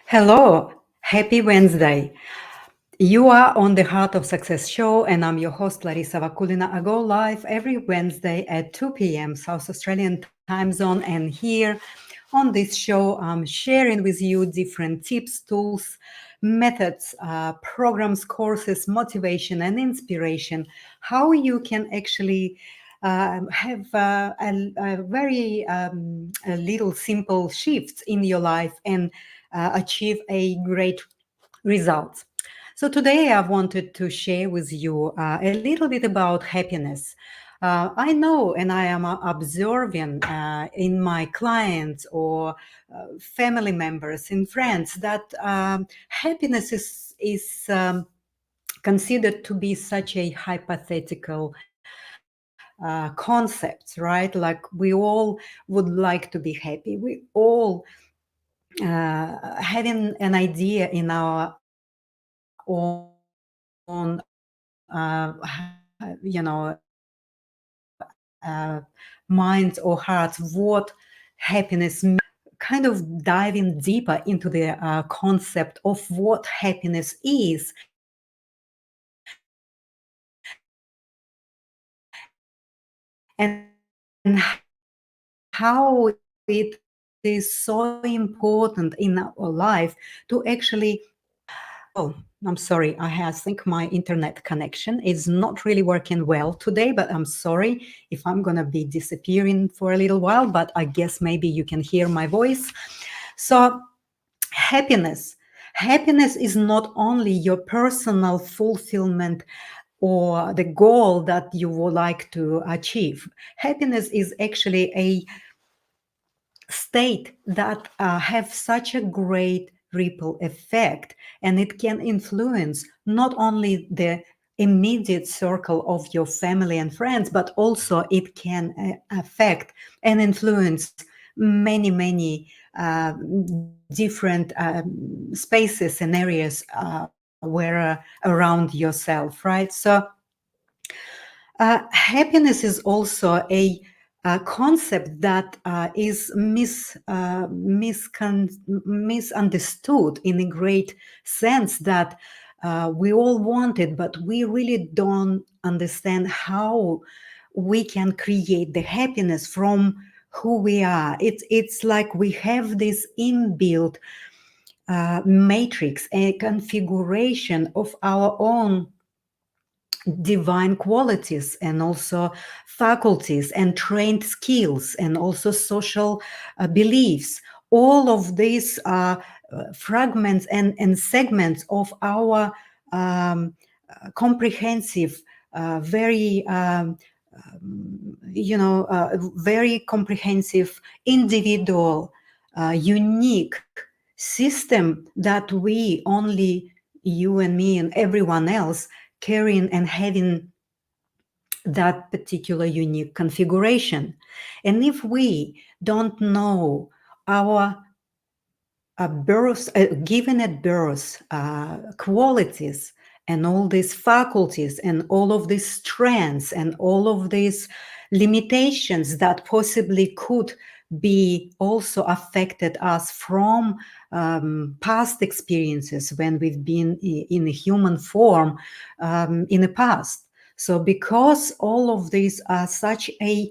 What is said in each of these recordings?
Hello, happy Wednesday. You are on the Heart of Success show, and I'm your host, Larissa Vakulina. I go live every Wednesday at 2 p.m. South Australian time zone. And here on this show, I'm sharing with you different tips, tools, methods, programs, courses, motivation, and inspiration, how you can actually have a very a little simple shifts in your life and achieve a great results. So today I wanted to share with you a little bit about happiness. I know and I am observing in my clients or family members and friends that happiness is considered to be such a hypothetical concept, right? Like we all would like to be happy. We all having an idea in our own minds or hearts what happiness means, kind of diving deeper into the concept of what happiness is and how it is so important in our life to actually Oh, I'm sorry. I think my internet connection is not really working well today, but I'm sorry if I'm going to be disappearing for a little while, but I guess maybe you can hear my voice. So, happiness. Happiness is not only your personal fulfillment or the goal that you would like to achieve. Happiness is actually a state that have such a great ripple effect, and it can influence not only the immediate circle of your family and friends, but also it can affect and influence many different spaces and areas where around yourself, right? So happiness is also a concept that is misunderstood in a great sense that we all want it, but we really don't understand how we can create the happiness from who we are. It's like we have this inbuilt matrix, a configuration of our own divine qualities and also faculties and trained skills and also social beliefs. All of these fragments and segments of our comprehensive, very very comprehensive, individual, unique system that we only, you and me and everyone else, carrying and having that particular unique configuration. And if we don't know our birth, given at birth, qualities and all these faculties and all of these strengths and all of these limitations that possibly could be also affected us from past experiences when we've been in a human form in the past. So because all of these are such a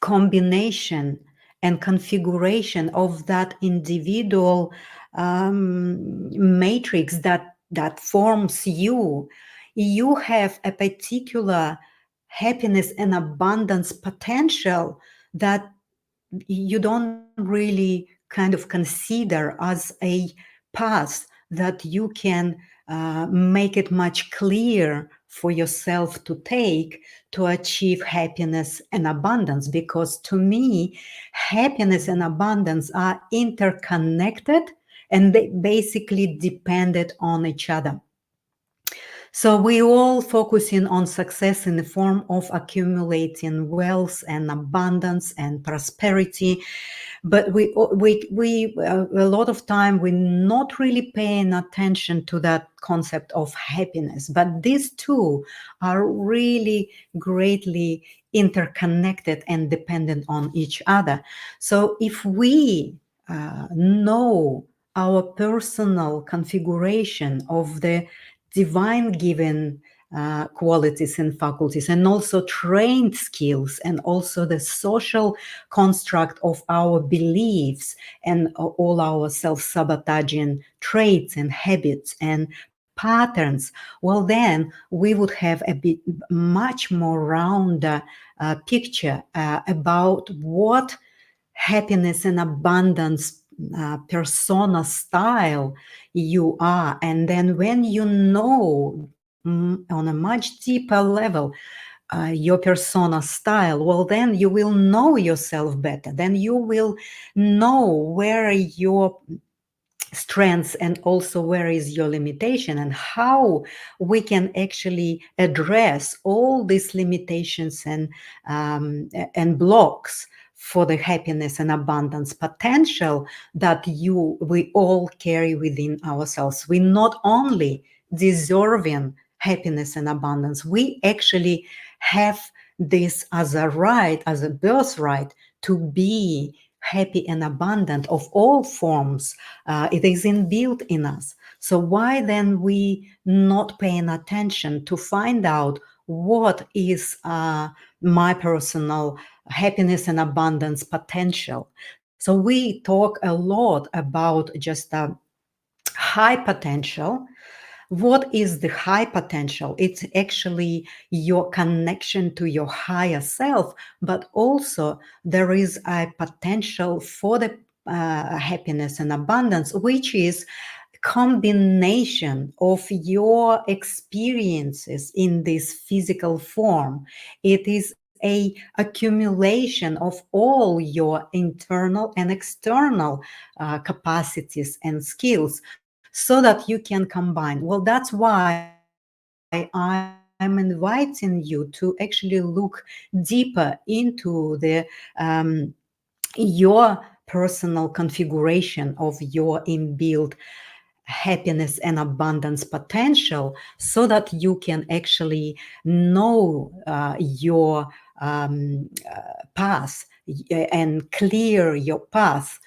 combination and configuration of that individual matrix that forms you, you have a particular happiness and abundance potential that you don't really kind of consider as a path that you can make it much clearer for yourself to take to achieve happiness and abundance. Because to me, happiness and abundance are interconnected and they basically depended on each other. So we all focusing on success in the form of accumulating wealth and abundance and prosperity, but we a lot of time we're not really paying attention to that concept of happiness. But these two are really greatly interconnected and dependent on each other. So if we know our personal configuration of the divine given qualities and faculties, and also trained skills, and also the social construct of our beliefs and all our self-sabotaging traits and habits and patterns, well, then we would have a bit much more round picture about what happiness and abundance persona style you are. And then when you know on a much deeper level your persona style, well, then you will know yourself better. Then you will know where your strengths and also where is your limitation, and how we can actually address all these limitations and blocks for the happiness and abundance potential that we all carry within ourselves. We not only deserving happiness and abundance, we actually have this as a right, as a birthright, to be happy and abundant of all forms. It is inbuilt in us. So why then we not paying attention to find out what is my personal happiness and abundance potential? So we talk a lot about just high potential. What is the high potential? It's actually your connection to your higher self, but also there is a potential for the happiness and abundance, which is combination of your experiences in this physical form. It is a accumulation of all your internal and external capacities and skills, so that you can combine. Well, that's why I'm inviting you to actually look deeper into your personal configuration of your inbuilt happiness and abundance potential, so that you can actually know your path and clear your path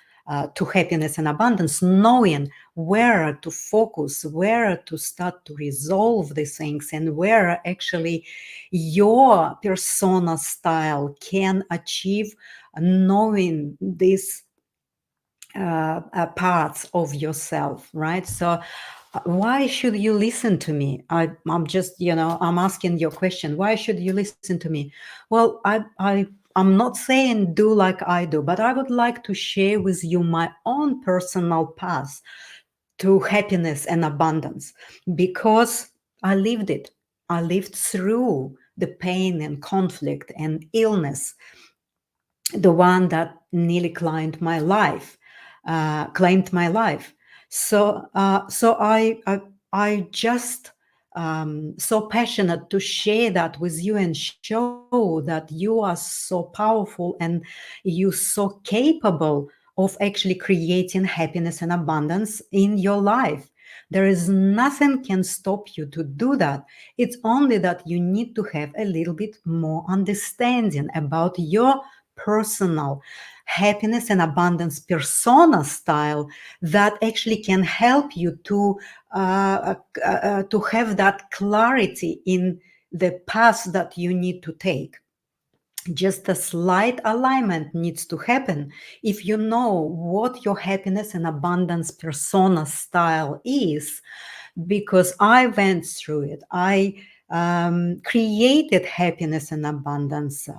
to happiness and abundance, knowing where to focus, where to start to resolve these things, and where actually your persona style can achieve, knowing these parts of yourself, right? So why should you listen to me? I'm just, I'm asking your question. Why should you listen to me? Well, I'm not saying do like I do, but I would like to share with you my own personal path to happiness and abundance, because I lived it. I lived through the pain and conflict and illness, the one that nearly claimed my life. So I just so passionate to share that with you and show that you are so powerful and you so capable of actually creating happiness and abundance in your life. There is nothing can stop you to do that. It's only that you need to have a little bit more understanding about your personal happiness and abundance persona style, that actually can help you to have that clarity in the path that you need to take. Just a slight alignment needs to happen. If you know what your happiness and abundance persona style is, because I went through it, I created happiness and abundance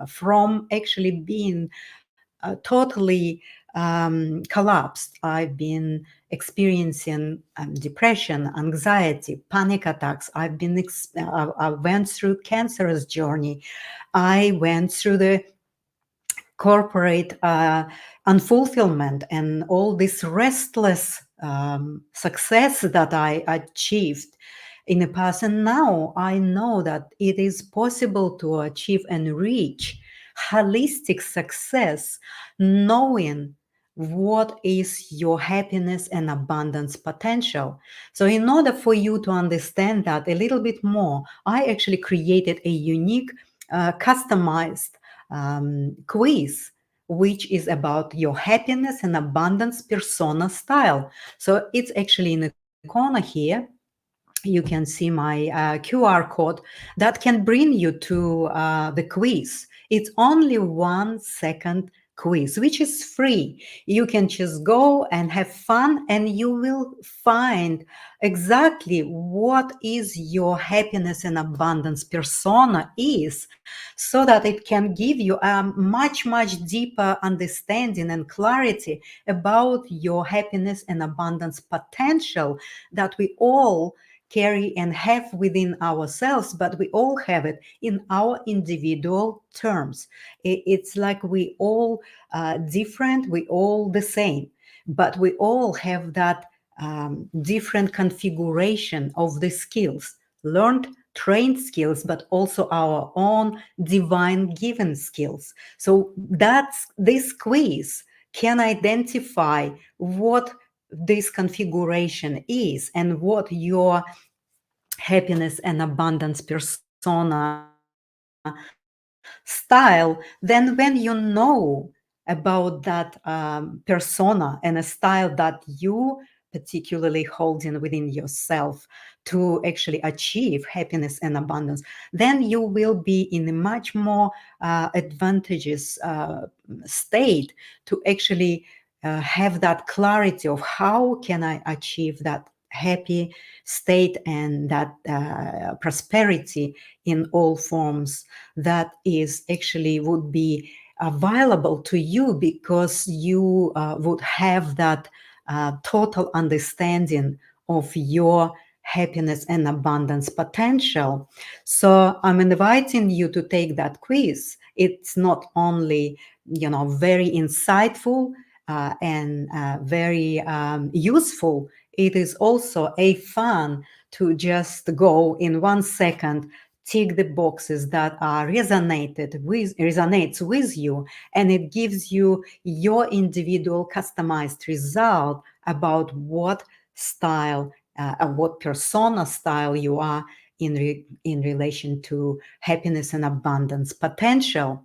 from actually being totally collapsed. I've been experiencing depression, anxiety, panic attacks. I went through cancerous journey. I went through the corporate unfulfillment and all this restless success that I achieved in the past. And now I know that it is possible to achieve and reach holistic success, knowing what is your happiness and abundance potential. So in order for you to understand that a little bit more, I actually created a unique customized quiz which is about your happiness and abundance persona style. So it's actually in the corner here. You can see my QR code that can bring you to the quiz. It's only 1 second quiz, which is free. You can just go and have fun, and you will find exactly what is your happiness and abundance persona is, so that it can give you a much deeper understanding and clarity about your happiness and abundance potential that we all carry and have within ourselves, but we all have it in our individual terms. It's like we all different, we all the same, but we all have that different configuration of the skills, learned, trained skills, but also our own divine given skills. So that's this quiz can identify what this configuration is and what your happiness and abundance persona style. Then when you know about that persona and a style that you particularly holding within yourself to actually achieve happiness and abundance, then you will be in a much more advantageous state to actually have that clarity of how can I achieve that happy state and that prosperity in all forms that is actually would be available to you, because you would have that total understanding of your happiness and abundance potential. So I'm inviting you to take that quiz. It's not only, very insightful and very useful. It is also a fun to just go in 1 second, tick the boxes that are resonates with you, and it gives you your individual customized result about what style, what persona style you are in relation to happiness and abundance potential.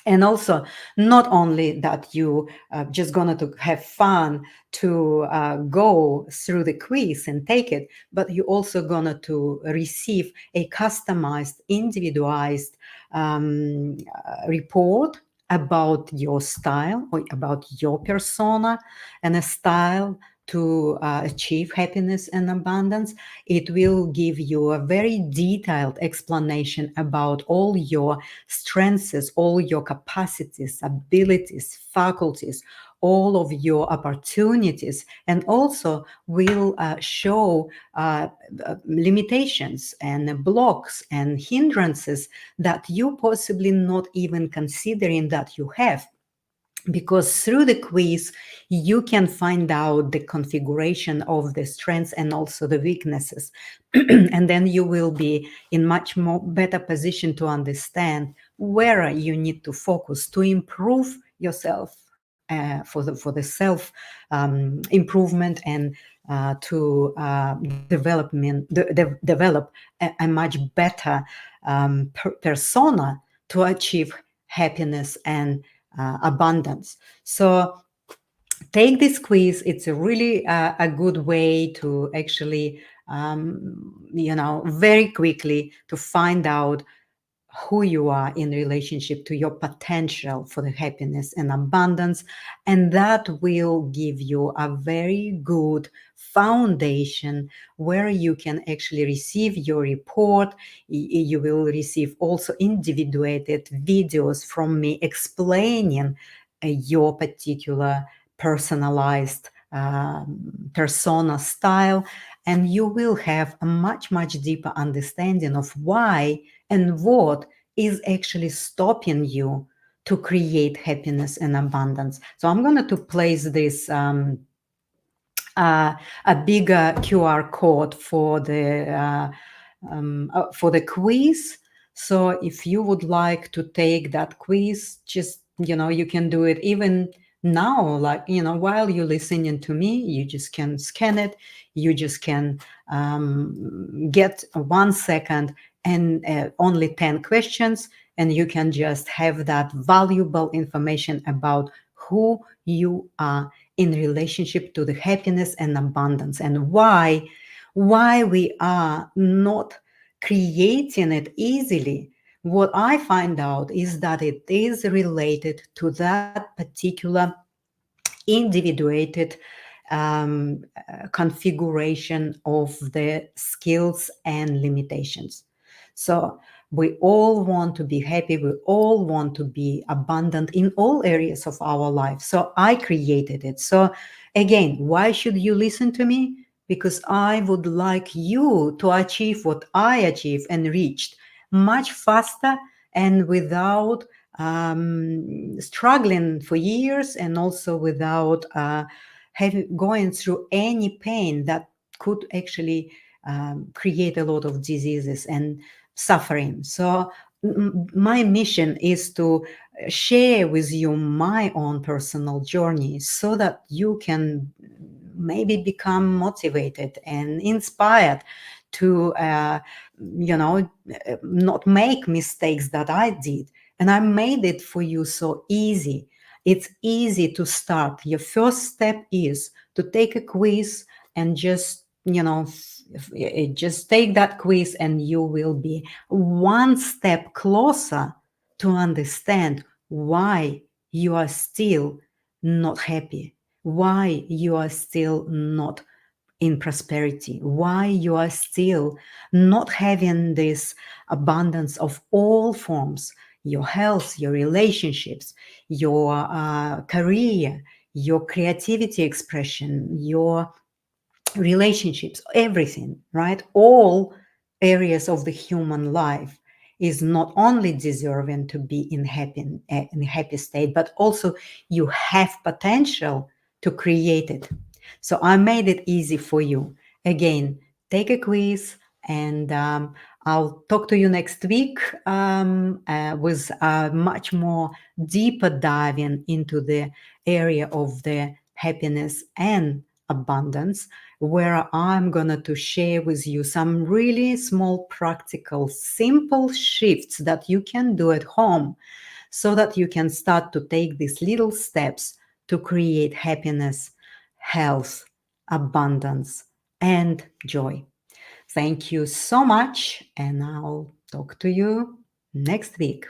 And also, not only that you just gonna to have fun to go through the quiz and take it, but you also gonna to receive a customized, individualized report about your style or about your persona and a style to achieve happiness and abundance. It will give you a very detailed explanation about all your strengths, all your capacities, abilities, faculties, all of your opportunities, and also will show limitations and blocks and hindrances that you possibly not even considering that you have, because through the quiz you can find out the configuration of the strengths and also the weaknesses. And then you will be in much more better position to understand where you need to focus to improve yourself, for the self improvement, and to develop a much better persona to achieve happiness and abundance. So take this quiz. It's a really a good way to actually, very quickly to find out who you are in relationship to your potential for the happiness and abundance. And that will give you a very good foundation where you can actually receive your report. You will receive also individuated videos from me explaining your particular personalized persona style, and you will have a much deeper understanding of why and what is actually stopping you to create happiness and abundance. So I'm going to place this a bigger QR code for the quiz. So if you would like to take that quiz, just you can do it even now, like while you're listening to me. You just can scan it. You just can get 1 second and only 10 questions. and you can just have that valuable information about who you are in relationship to the happiness and abundance, and why we are not creating it easily. What I find out is that it is related to that particular individuated configuration of the skills and limitations. So we all want to be happy, we all want to be abundant in all areas of our life. So I created it. So again, why should you listen to me? Because I would like you to achieve what I achieved and reached much faster and without struggling for years, and also without going through any pain that could actually create a lot of diseases and suffering. So my mission is to share with you my own personal journey so that you can maybe become motivated and inspired to not make mistakes that I did. And I made it for you so easy. It's easy to start. Your first step is to take a quiz and just, just take that quiz, and you will be one step closer to understand why you are still not happy, why you are still not in prosperity, why you are still not having this abundance of all forms: your health, your relationships, your career, your creativity expression, your relationships, everything, right? All areas of the human life is not only deserving to be in a happy state, but also you have potential to create it. So I made it easy for you. Again, take a quiz, and I'll talk to you next week with much more deeper diving into the area of the happiness and abundance, where I'm gonna to share with you some really small, practical, simple shifts that you can do at home so that you can start to take these little steps to create happiness, health, abundance, and joy. Thank you so much, and I'll talk to you next week.